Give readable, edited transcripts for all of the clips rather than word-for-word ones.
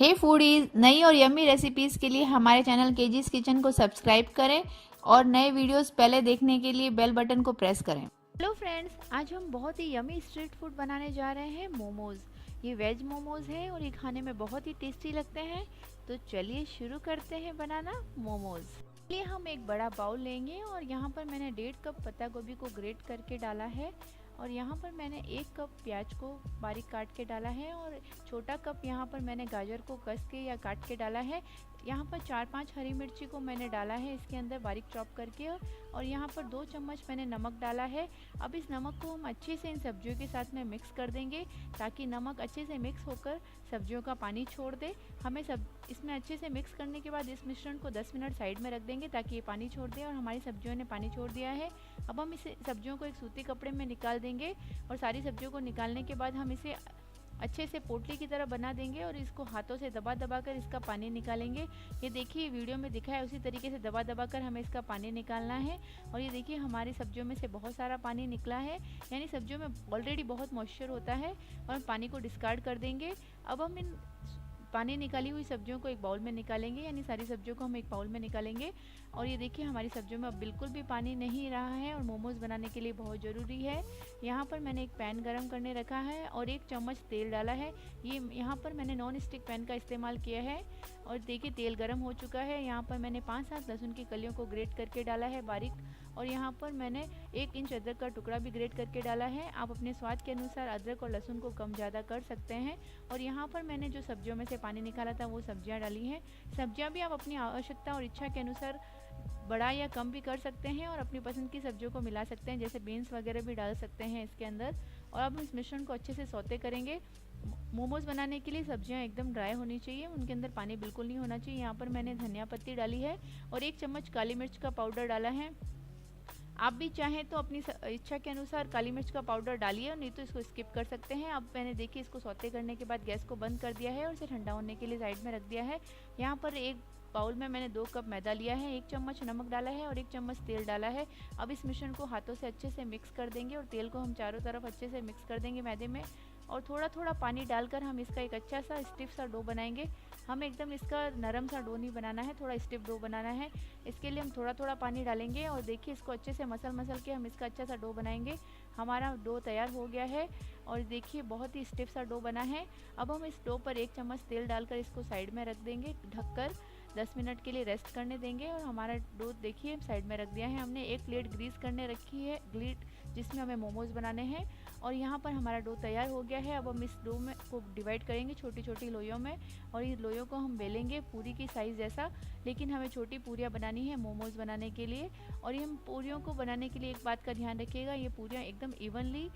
हे foodies, नई और yummy recipes के लिए हमारे चैनल केजीज किचन को सब्सक्राइब करें और नए वीडियोस पहले देखने के लिए बेल बटन को प्रेस करें। हेलो फ्रेंड्स, आज हम बहुत ही यमी स्ट्रीट फूड बनाने जा रहे हैं, मोमोज। ये वेज मोमोज हैं और ये खाने में बहुत ही टेस्टी लगते हैं। तो चलिए शुरू करते हैं बनाना मोमोज। लिए हम एक बड़ा बाउल लेंगे और यहाँ पर मैंने 1.5 कप पत्ता गोभी को ग्रेट करके डाला है और यहाँ पर मैंने 1 कप प्याज को बारीक काट के डाला है और छोटा कप यहाँ पर मैंने गाजर को कस के या काट के डाला है। यहाँ पर 4-5 हरी मिर्ची को मैंने डाला है इसके अंदर बारीक चॉप करके और यहाँ पर 2 चम्मच मैंने नमक डाला है। अब इस नमक को हम अच्छे से इन सब्जियों के साथ में मिक्स कर देंगे ताकि नमक अच्छे से मिक्स होकर सब्जियों का पानी छोड़ दे। हमें सब इसमें अच्छे से मिक्स करने के बाद इस मिश्रण को 10 मिनट साइड में रख देंगे ताकि ये पानी छोड़ दे और हमारी सब्जियों ने पानी छोड़ दिया है। अब हम इसे सब्जियों को एक सूती कपड़े में निकाल देंगे और सारी सब्जियों को निकालने के बाद हम इसे अच्छे से पोटली की तरह बना देंगे और इसको हाथों से दबा दबा कर इसका पानी निकालेंगे। ये देखिए वीडियो में दिखा है उसी तरीके से दबा दबा कर हमें इसका पानी निकालना है। और ये देखिए हमारी सब्जियों में से बहुत सारा पानी निकला है, यानी सब्जियों में ऑलरेडी बहुत मॉइस्चर होता है और हम पानी को डिस्कार्ड कर देंगे। अब हम इन पानी निकाली हुई सब्जियों को एक बाउल में निकालेंगे, यानी सारी सब्जियों को हम एक बाउल में निकालेंगे। और ये देखिए हमारी सब्जियों में अब बिल्कुल भी पानी नहीं रहा है और मोमोज बनाने के लिए बहुत ज़रूरी है। यहाँ पर मैंने एक पैन गरम करने रखा है और 1 चम्मच तेल डाला है। ये यहाँ पर मैंने नॉन स्टिक पैन का इस्तेमाल किया है और देखिए तेल गर्म हो चुका है। यहाँ पर मैंने 5-7 लहसुन की कलियों को ग्रेट करके डाला है बारीक और यहाँ पर मैंने 1 इंच अदरक का टुकड़ा भी ग्रेट करके डाला है। आप अपने स्वाद के अनुसार अदरक और लहसुन को कम ज़्यादा कर सकते हैं। और यहाँ पर मैंने जो सब्जियों में से पानी निकाला था वो सब्जियाँ डाली हैं। सब्जियाँ भी आप अपनी आवश्यकता और इच्छा के अनुसार बड़ा या कम भी कर सकते हैं और अपनी पसंद की सब्जियों को मिला सकते हैं, जैसे बीन्स वगैरह भी डाल सकते हैं इसके अंदर। और अब इस मिश्रण को अच्छे से सौते करेंगे। मोमोज बनाने के लिए सब्जियां एकदम ड्राई होनी चाहिए, उनके अंदर पानी बिल्कुल नहीं होना चाहिए। यहाँ पर मैंने धनिया पत्ती डाली है और 1 चम्मच काली मिर्च का पाउडर डाला है। आप भी चाहें तो अपनी इच्छा के अनुसार काली मिर्च का पाउडर डालिए और नहीं तो इसको स्किप कर सकते हैं। अब मैंने देखिए इसको सौते करने के बाद गैस को बंद कर दिया है और इसे ठंडा होने के लिए साइड में रख दिया है। यहाँ पर एक बाउल में मैंने 2 कप मैदा लिया है, 1 चम्मच नमक डाला है और 1 चम्मच तेल डाला है। अब इस मिश्रण को हाथों से अच्छे से मिक्स कर देंगे और तेल को हम चारों तरफ अच्छे से मिक्स कर देंगे मैदे में और थोड़ा थोड़ा पानी डालकर हम इसका एक अच्छा सा स्टिफ सा डो बनाएंगे। हमें एकदम इसका नरम सा डो नहीं बनाना है, थोड़ा स्टिफ डो बनाना है। इसके लिए हम थोड़ा थोड़ा पानी डालेंगे और देखिए इसको अच्छे से मसल के हम इसका अच्छा सा डो बनाएंगे। हमारा डो तैयार हो गया है और देखिए बहुत ही स्टिफ सा डो बना है। अब हम इस डो पर 1 चम्मच तेल डालकर इसको साइड में रख देंगे, ढककर 10 मिनट के लिए रेस्ट करने देंगे। और हमारा डो देखिए साइड में रख दिया है हमने। एक प्लेट ग्रीस करने रखी है, ग्लीट, जिसमें हमें मोमोज बनाने हैं। और यहाँ पर हमारा डो तैयार हो गया है। अब हम इस डो में को डिवाइड करेंगे छोटी छोटी लोइयों में और इस लोइयों को हम बेलेंगे पूरी की साइज़ जैसा, लेकिन हमें छोटी पूरियाँ बनानी है मोमोज बनाने के लिए। और ये हम पूरियों को बनाने के लिए एक बात का ध्यान रखिएगा, ये पूरियाँ एकदम इवनली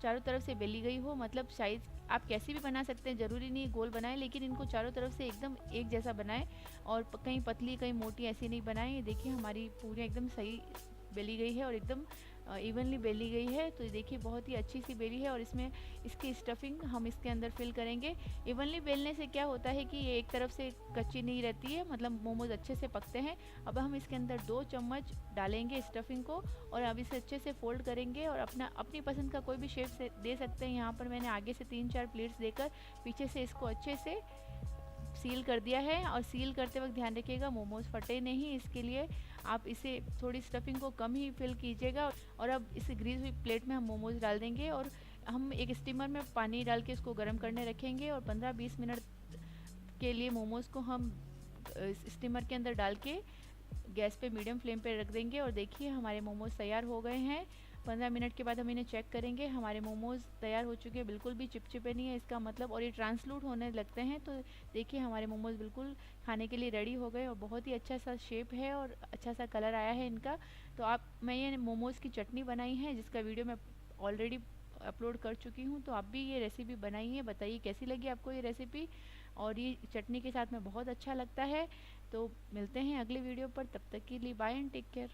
चारों तरफ से बेली गई हो, मतलब साइज़ आप कैसी भी बना सकते हैं, ज़रूरी नहीं गोल बनाएं, लेकिन इनको चारों तरफ से एकदम एक जैसा बनाएं और कहीं पतली कहीं मोटी ऐसी नहीं बनाएं। ये देखिए हमारी पूरियाँ एकदम सही बेली गई है और एकदम इवनली बेली गई है। तो देखिए बहुत ही अच्छी सी बेली है और इसमें इसकी स्टफिंग हम इसके अंदर फिल करेंगे। इवनली बेलने से क्या होता है कि ये एक तरफ से कच्ची नहीं रहती है, मतलब मोमोज अच्छे से पकते हैं। अब हम इसके अंदर 2 चम्मच डालेंगे स्टफिंग को और अब इसे अच्छे से फोल्ड करेंगे और अपनी पसंद का कोई भी शेप से दे सकते हैं। यहाँ पर मैंने आगे से 3-4 प्लेट्स देकर पीछे से इसको अच्छे से सील कर दिया है। और सील करते वक्त ध्यान रखिएगा मोमोज फटे नहीं, इसके लिए आप इसे थोड़ी स्टफिंग को कम ही फिल कीजिएगा। और अब इसे ग्रीस हुई प्लेट में हम मोमोज डाल देंगे और हम एक स्टीमर में पानी डाल के इसको गर्म करने रखेंगे और 15-20 मिनट के लिए मोमोज को हम स्टीमर के अंदर डाल के गैस पे मीडियम फ्लेम पे रख देंगे। और देखिए हमारे मोमोज तैयार हो गए हैं। 15 मिनट के बाद हम इन्हें चेक करेंगे। हमारे मोमोज तैयार हो चुके हैं, बिल्कुल भी चिपचिपे नहीं है इसका मतलब, और ये ट्रांसलूट होने लगते हैं। तो देखिए हमारे मोमोज बिल्कुल खाने के लिए रेडी हो गए और बहुत ही अच्छा सा शेप है और अच्छा सा कलर आया है इनका। तो मैं ये मोमोज़ की चटनी बनाई है जिसका वीडियो मैं ऑलरेडी अपलोड कर चुकी हूँ, तो आप भी ये रेसिपी बनाइए, बताइए कैसी लगी आपको ये रेसिपी। और ये चटनी के साथ में बहुत अच्छा लगता है। तो मिलते हैं अगले वीडियो पर, तब तक के लिए बाय एंड टेक केयर।